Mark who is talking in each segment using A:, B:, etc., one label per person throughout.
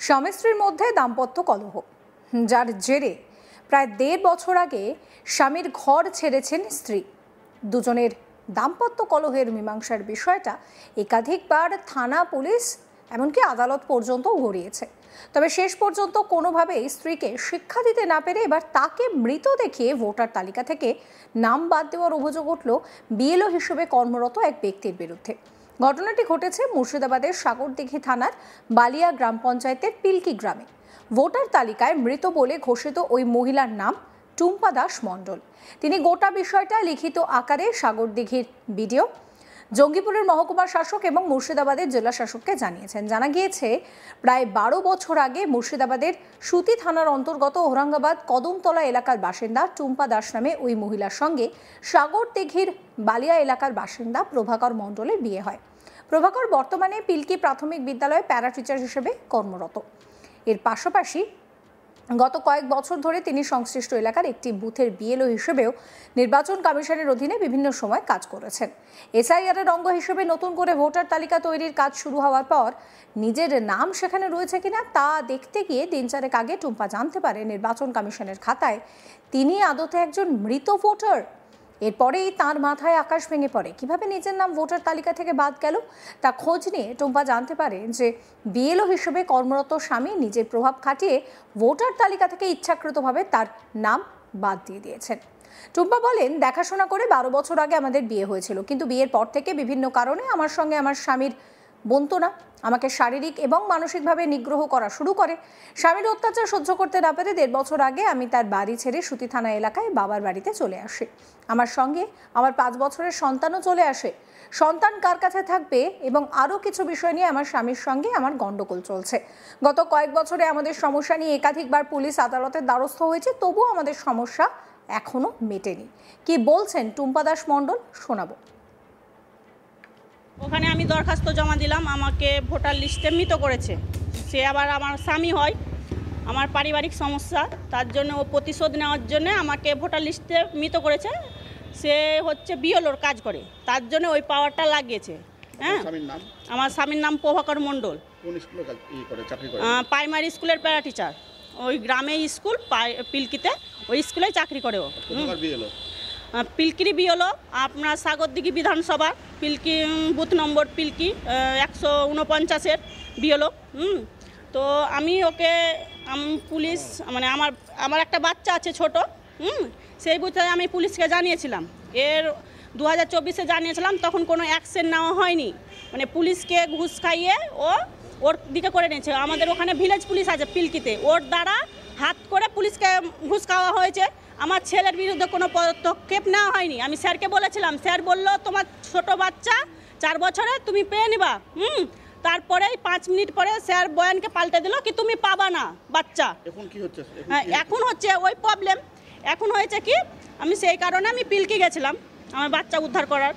A: স্বামী স্ত্রীর মধ্যে দাম্পত্য কলহ, যার জেরে প্রায় ১.৫ বছর আগে স্বামীর ঘর ছেড়েছেন স্ত্রী। দুজনের দাম্পত্য কলহের মীমাংসার বিষয়টা একাধিকবার থানা, পুলিশ, এমনকি আদালত পর্যন্ত গড়িয়েছে। তবে শেষ পর্যন্ত কোনোভাবেই স্ত্রীকে শিক্ষা দিতে না পেরে এবার তাকে মৃত দেখিয়ে ভোটার তালিকা থেকে নাম বাদ দেওয়ার অভিযোগ উঠল বিএলও হিসেবে কর্মরত এক ব্যক্তির বিরুদ্ধে। ঘটনাটি ঘটেছে মুর্শিদাবাদের সাগরদিঘি থানার বালিয়া গ্রাম পঞ্চায়েতের পিলকি গ্রামে। ভোটার তালিকায় মৃত বলে ঘোষিত ওই মহিলার নাম টুম্পা দাস মণ্ডল। তিনি গোটা বিষয়টা লিখিত আকারে সাগরদিঘির বিডিও, জঙ্গিপুরের মহকুমা শাসক এবং মুর্শিদাবাদের জেলা শাসককে জানিয়েছেন। জানা গিয়েছে, প্রায় ১২ বছর আগে মুর্শিদাবাদের সুতি থানার অন্তর্গত ঔরঙ্গাবাদ কদমতলা এলাকার বাসিন্দা টুম্পা দাস নামে ওই মহিলার সঙ্গে সাগরদিঘির বালিয়া এলাকার বাসিন্দা প্রভাকর মণ্ডলের বিয়ে হয়। প্রভাকর বর্তমানে পিলকি প্রাথমিক বিদ্যালয়ে প্যারা টিচার হিসেবে কর্মরত। এর পাশাপাশি গত কয়েক বছর ধরে তিনি সংশ্লিষ্ট এলাকার একটি বুথের বিএলও হিসেবেও নির্বাচন কমিশনের অধীনে বিভিন্ন সময় কাজ করেছেন। এসআইআরের অঙ্গ হিসেবে নতুন করে ভোটার তালিকা তৈরির কাজ শুরু হওয়ার পর নিজের নাম সেখানে রয়েছে কিনা তা দেখতে গিয়ে দিন চারেক আগে টুম্পা জানতে পারে নির্বাচন কমিশনের খাতায় তিনি আদতে একজন মৃত ভোটার। এরপরেই তার মাথায় আকাশ ভেঙে পড়ে। কিভাবে নিজের নাম ভোটার তালিকা থেকে বাদ গেল তা খোঁজ নিয়ে টুম্পা জানতে পারে যে বিএলও হিসেবে কর্মরত স্বামী নিজের প্রভাব খাটিয়ে ভোটার তালিকা থেকে ইচ্ছাকৃতভাবে তার নাম বাদ দিয়ে দিয়েছেন। টুম্পা বলেন, দেখাশোনা করে ১২ বছর আগে আমাদের বিয়ে হয়েছিল, কিন্তু বিয়ের পর থেকে বিভিন্ন কারণে আমার সঙ্গে আমার স্বামীর বনতো না। আমাকে শারীরিক এবং মানসিকভাবে নিগ্রহ করা শুরু করে। স্বামীর অত্যাচার সহ্য করতে না পেরে ১.৫ বছর আগে আমি তার বাড়ি ছেড়ে সুতি থানা এলাকায় বাবার বাড়িতে চলে আসি। আমার সঙ্গে আমার ৫ বছরের সন্তানও চলে আসে। সন্তান কার কাছে থাকবে এবং আরও কিছু বিষয় নিয়ে আমার স্বামীর সঙ্গে আমার গণ্ডগোল চলছে। গত কয়েক বছরে আমাদের সমস্যা নিয়ে একাধিকবার পুলিশ আদালতের দ্বারস্থ হয়েছে, তবুও আমাদের সমস্যা এখনো মেটেনি। কি বলছেন টুম্পা দাস মণ্ডল, শোনাবো।
B: ওখানে আমি দরখাস্ত জমা দিলাম, আমাকে ভোটার লিস্টে মৃত করেছে। সে আবার আমার স্বামী হয়, আমার পারিবারিক সমস্যা, তার জন্য ও প্রতিশোধ নেওয়ার জন্য আমাকে ভোটার লিস্টে মৃত করেছে। সে হচ্ছে বিএলওর কাজ করে, তার জন্য ওই পাওয়ারটা লাগিয়েছে। হ্যাঁ, আমার স্বামীর নাম প্রভাকর মণ্ডল। প্রাইমারি স্কুলের প্যারা টিচার, ওই গ্রামে স্কুল পিলকিতে, ওই স্কুলে চাকরি করে ও। পিলকির বিএলও আপনার সাগরদিঘি বিধানসভা পিলকি বুথ নম্বর পিলকি ১৪৯-এর বিএলও। তো আমি ওকে পুলিশ মানে আমার একটা বাচ্চা আছে ছোট, সেই বুথে আমি পুলিশকে জানিয়েছিলাম। এর ২০২৪-এ জানিয়েছিলাম, তখন কোনো অ্যাকশন নেওয়া হয়নি। মানে পুলিশকে ঘুষ খাইয়ে ওর দিকে করে নিয়েছে। আমাদের ওখানে ভিলেজ পুলিশ আছে পিলকিতে, ওর দ্বারা হাত করে পুলিশকে ঘুষ খাওয়া হয়েছে। আমার ছেলের বিরুদ্ধে কোনো পদক্ষেপ নেওয়া হয়নি। আমি স্যারকে বলেছিলাম, স্যার বলল তোমার ছোট বাচ্চা ৪ বছরে তুমি পেয়ে নিবা। তারপরে 5 মিনিট পরে স্যার বয়ানকে পাল্টে দিল কি তুমি পাবা না বাচ্চা। এখন কি হচ্ছে? এখন হচ্ছে ওই প্রবলেম। এখন হয়েছে কি, আমি সেই কারণে আমি পিলকি গেছিলাম আমার বাচ্চা উদ্ধার করার।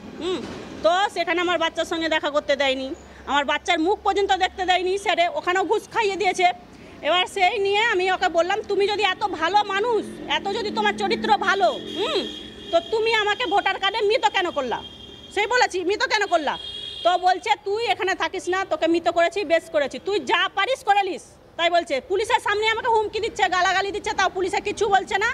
B: তো সেখানে আমার বাচ্চার সঙ্গে দেখা করতে দেয়নি, আমার বাচ্চার মুখ পর্যন্ত দেখতে দেয়নি স্যারে, ওখানেও ঘুষ খাইয়ে দিয়েছে। এবার সেই নিয়ে আমি ওকে বললাম, তুমি যদি এত ভালো মানুষ, এত যদি তোমার চরিত্র ভালো, তো তুমি আমাকে ভোটার কার্ডে মৃত কেন করলা? সেই বলেছি মৃত কেন করলা? তো বলছে তুই এখানে থাকিস না, তোকে মৃত করেছি, বেশ করেছি, তুই যা পারিস করে নিস। তাই বলছে। পুলিশের সামনে আমাকে হুমকি দিচ্ছে, গালাগালি দিচ্ছে, তাও পুলিশে কিছু বলছে না,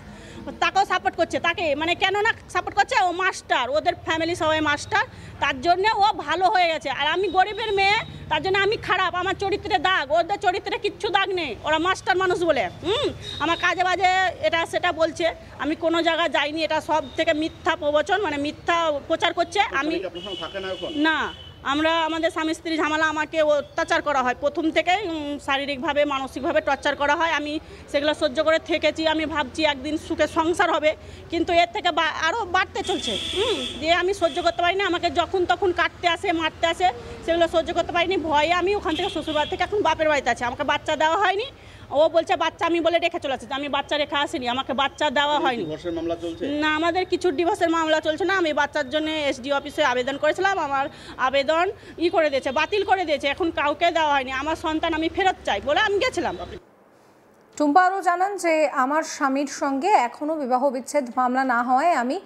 B: তাকেও সাপোর্ট করছে। তাকে মানে কেন না সাপোর্ট করছে? ও মাস্টার, ওদের ফ্যামিলি সবাই মাস্টার, তার জন্য ও ভালো হয়ে গেছে। আর আমি গরিবের মেয়ে, তার জন্য আমি খারাপ, আমার চরিত্রে দাগ, ওদের চরিত্রে কিচ্ছু দাগ নেই, ওরা মাস্টার মানুষ বলে আমার কাজে বাজে এটা সেটা বলছে। আমি কোনো জায়গায় যাইনি, এটা সব থেকে মিথ্যা প্রবচন, মানে মিথ্যা প্রচার করছে। আমি না, আমাদের স্বামী স্ত্রী ঝামেলা, আমাকে অত্যাচার করা হয় প্রথম থেকেই, শারীরিকভাবে মানসিকভাবে টর্চার করা হয়। আমি সেগুলো সহ্য করে থেকেছি। আমি ভাবছি একদিন সুখে সংসার হবে, কিন্তু এর থেকে আরও বাড়তে চলছে। দিয়ে আমি সহ্য করতে পারিনি, আমাকে যখন তখন কাটতে আসে, মারতে আসে, সেগুলো সহ্য করতে পারিনি। ভয়ে আমি ওখান থেকে শ্বশুরবাড়ি থেকে এখন বাপের বাড়িতে আছি। আমাকে বাচ্চা দেওয়া হয়নি। ও বলছে বাচ্চা আমি বলে রেখে চলে আসছি, আমি বাচ্চা রেখে আসিনি, আমাকে বাচ্চা দেওয়া হয়নি। না, আমাদের কিছু ডিভোর্সের মামলা চলছে না। আমি বাচ্চার জন্য এসডি অফিসে আবেদন করেছিলাম, আমার আবেদন করে দিয়েছে, বাতিল করে দিয়েছে। এখন কাউকে দেওয়া হয়নি। আমার সন্তান আমি ফেরত চাই বলে আমি গেছিলাম।
A: টুম্পা আরও জানান যে আমার স্বামীর সঙ্গে এখনও বিবাহ বিচ্ছেদ মামলা না হওয়ায় আমি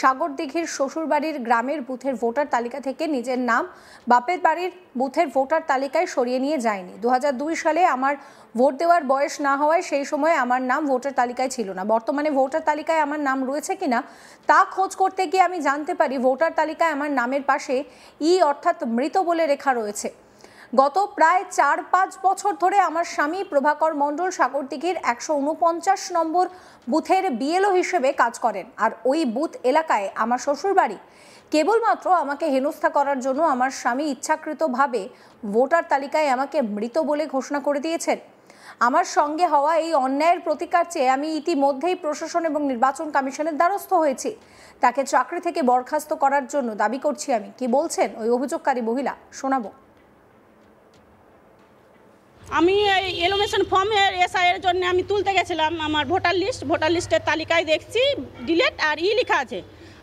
A: সাগরদিঘির শ্বশুরবাড়ির গ্রামের বুথের ভোটার তালিকা থেকে নিজের নাম বাপের বাড়ির বুথের ভোটার তালিকায় সরিয়ে নিয়ে যায়নি। 2002 সালে আমার ভোট দেওয়ার বয়স না হওয়ায় সেই সময় আমার নাম ভোটার তালিকায় ছিল না। বর্তমানে ভোটার তালিকায় আমার নাম রয়েছে কিনা তা খোঁজ করতে গিয়ে আমি জানতে পারি ভোটার তালিকায় আমার নামের পাশে অর্থাৎ মৃত বলে লেখা রয়েছে। গত প্রায় 4-5 বছর ধরে আমার স্বামী প্রভাকর মণ্ডল সাগরদিঘির 149 নম্বর বুথের বিএলও হিসেবে কাজ করেন। আর ওই বুথ এলাকায় আমার শ্বশুরবাড়ি। কেবলমাত্র আমাকে হেনস্থা করার জন্য আমার স্বামী ইচ্ছাকৃতভাবে ভোটার তালিকায় আমাকে মৃত বলে ঘোষণা করে দিয়েছেন। আমার সঙ্গে হওয়া এই অন্যায়ের প্রতিকার চেয়ে আমি ইতিমধ্যেই প্রশাসন এবং নির্বাচন কমিশনের দ্বারস্থ হয়েছি। তাকে চাকরি থেকে বরখাস্ত করার জন্য দাবি করছি আমি। কি বলছেন ওই অভিযোগকারী মহিলা, শোনাবো।
B: আমি এই এলোমেশন ফর্মের এসআইয়ের জন্য আমি তুলতে গেছিলাম আমার ভোটার লিস্টের তালিকায় দেখছি ডিলেট আর লেখা আছে।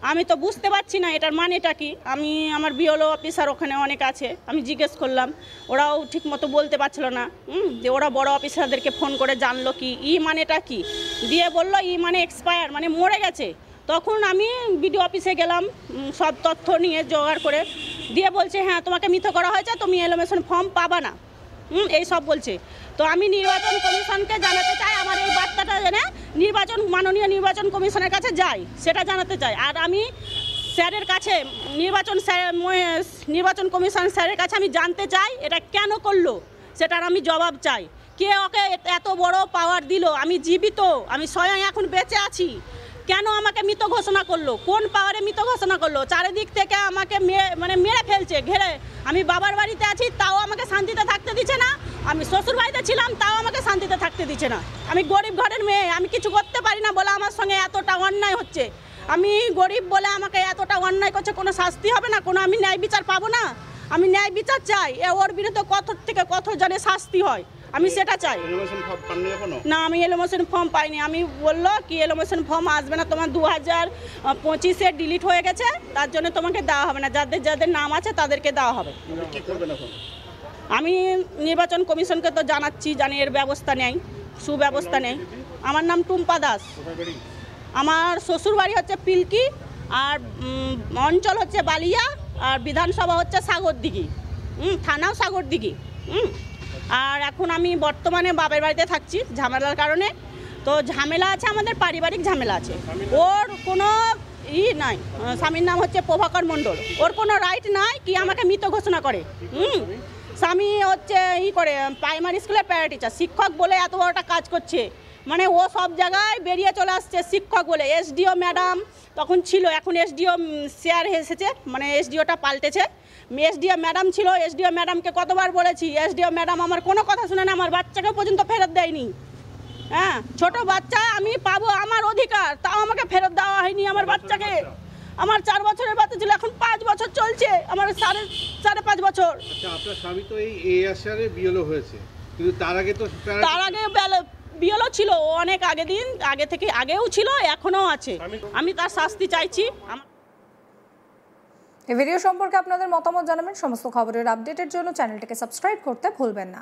B: আমি তো বুঝতে পারছি না এটার মানেটা কি। আমি আমার বিএলও অফিসার ওখানে অনেক আছে, আমি জিজ্ঞেস করলাম, ওরাও ঠিক মতো বলতে পারছিল না। যে ওরা বড় অফিসারদেরকে ফোন করে জানলো কি মানেটা কি, দিয়ে বললো মানে এক্সপায়ার, মানে মরে গেছে। তখন আমি বিডিও অফিসে গেলাম সব তথ্য নিয়ে জোগাড় করে, দিয়ে বলছে হ্যাঁ তোমাকে মৃত করা হয়েছে, তুমি এলোমেশন ফর্ম পাবা না, এই সব বলছে। তো আমি নির্বাচন কমিশনকে জানাতে চাই আমার এই বার্তাটা জেনে মাননীয় নির্বাচন কমিশনের কাছে যাই, সেটা জানাতে চাই। আর আমি স্যারের কাছে নির্বাচন কমিশন স্যারের কাছে আমি জানতে চাই এটা কেন করলো, সেটার আমি জবাব চাই। কে ওকে এত বড় পাওয়ার দিল? আমি জীবিত, আমি স্বয়ং এখন বেঁচে আছি, কেন আমাকে মৃত ঘোষণা করলো? কোন পাওয়ারে মৃত ঘোষণা করলো? চারিদিক থেকে আমাকে মেরে ফেলছে ঘেরে। আমি বাবার বাড়িতে আছি তাও আমাকে শান্তিতে থাকতে দিচ্ছে না, আমি শ্বশুর বাড়িতে ছিলাম তাও আমাকে শান্তিতে থাকতে দিচ্ছে না। আমি গরিব ঘরের মেয়ে, আমি কিছু করতে পারি না বলে আমার সঙ্গে এতটা অন্যায় হচ্ছে। আমি গরিব বলে আমাকে এতটা অন্যায় করছে, কোনো শাস্তি হবে না? কোনো আমি ন্যায় বিচার পাবো না? আমি ন্যায় বিচার চাই, ওর বিরুদ্ধে কত থেকে কত জনের শাস্তি হয়, আমি সেটা চাই। না, আমি এলোমেশন ফর্ম পাইনি। আমি বললো কি এলোমেশন ফর্ম আসবে না, তোমার 2025-এ ডিলিট হয়ে গেছে, তার জন্য তোমাকে দেওয়া হবে না, যাদের যাদের নাম আছে তাদেরকে দেওয়া হবে। আমি নির্বাচন কমিশনকে তো জানাচ্ছি, জানি এর ব্যবস্থা নেই, সুব্যবস্থা নেই। আমার নাম টুম্পা দাস, আমার শ্বশুরবাড়ি হচ্ছে পিলকি, আর অঞ্চল হচ্ছে বালিয়া, আর বিধানসভা হচ্ছে সাগরদিঘি, থানাও সাগরদিঘি। আর এখন আমি বর্তমানে বাবার বাড়িতে থাকছি ঝামেলার কারণে। তো ঝামেলা আছে, আমাদের পারিবারিক ঝামেলা আছে। ওর কোনো নাই, স্বামীর নাম হচ্ছে প্রভাকর মণ্ডল। ওর কোনো রাইট নাই কি আমাকে মৃত ঘোষণা করে। স্বামী হচ্ছে করে প্রাইমারি স্কুলের প্যারা টিচার, শিক্ষক বলে এত বড়টা কাজ করছে, মানে ও সব জায়গায় বেরিয়ে চলে আসছে শিক্ষক বলে। এসডিও ম্যাডাম তখন ছিল, এখন এসডিও স্যার এসেছে, মানে এসডিওটা পাল্টেছে। এসডিও ম্যাডাম ছিল, এসডিও ম্যাডামকে কতবার বলেছি, এসডিও ম্যাডাম আমার কোনো কথা শুনে না, আমার বাচ্চাকে পর্যন্ত ফেরত দেয়নি। হ্যাঁ, ছোট বাচ্চা আমি পাবো, আমার অধিকার, তাও আমাকে ফেরত দেওয়া হয়নি আমার বাচ্চাকে। আমার 4 বছরের বাচ্চা ছিল, এখন 5 বছর চলছে, আমার 5.5 বছর।
C: আচ্ছা, আপনার স্বামী তো এই এআরএ বিএলও হয়েছে, কিন্তু তার আগে
B: বিএলও ছিল, অনেক আগে থেকে আগেও ছিল, এখনো আছে। আমি তার শাস্তি চাইছি।
A: এই ভিডিও সম্পর্কে আপনাদের মতামত জানাবেন। সমস্ত খবরের আপডেটের জন্য চ্যানেলটিকে সাবস্ক্রাইব করতে ভুলবেন না।